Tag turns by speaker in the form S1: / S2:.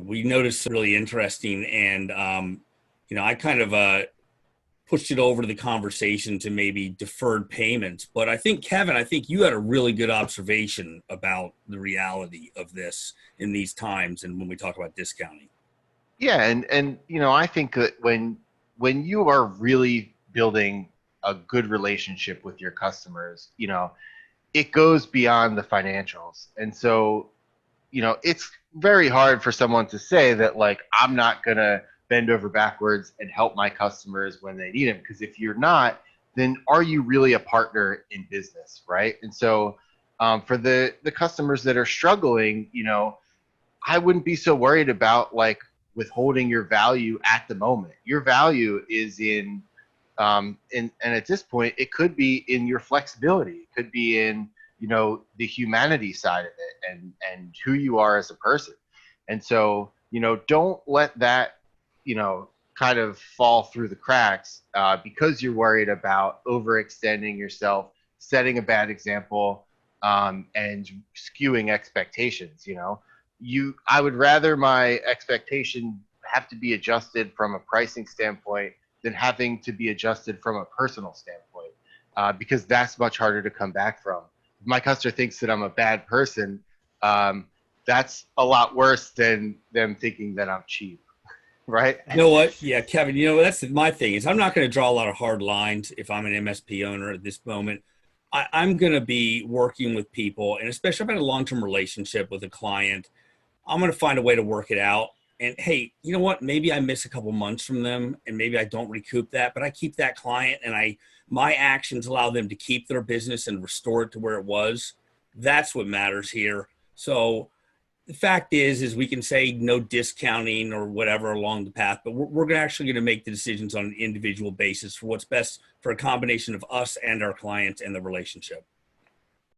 S1: we noticed really interesting, and I kind of pushed it over to the conversation to maybe deferred payments. But I think, Kevin, I think you had a really good observation about the reality of this in these times, and when we talk about discounting.
S2: Yeah, and I think that when you are really building a good relationship with your customers, it goes beyond the financials. And so, it's very hard for someone to say that, like, I'm not going to bend over backwards and help my customers when they need them. Because if you're not, then are you really a partner in business, right? And so, for the customers that are struggling, I wouldn't be so worried about, like, withholding your value at the moment. Your value is and at this point, it could be in your flexibility. It could be in, the humanity side of it, and who you are as a person. And so, don't let that, kind of fall through the cracks because you're worried about overextending yourself, setting a bad example, and skewing expectations. I would rather my expectation have to be adjusted from a pricing standpoint than having to be adjusted from a personal standpoint, because that's much harder to come back from. If my customer thinks that I'm a bad person, that's a lot worse than them thinking that I'm cheap, right?
S1: You know what? Yeah, Kevin, that's my thing is I'm not going to draw a lot of hard lines if I'm an MSP owner at this moment. I'm going to be working with people, and especially if I have a long-term relationship with a client, I'm going to find a way to work it out. And hey, you know what? Maybe I miss a couple months from them and maybe I don't recoup that, but I keep that client, and my actions allow them to keep their business and restore it to where it was. That's what matters here. So the fact is we can say no discounting or whatever along the path, but we're actually going to make the decisions on an individual basis for what's best for a combination of us and our clients and the relationship.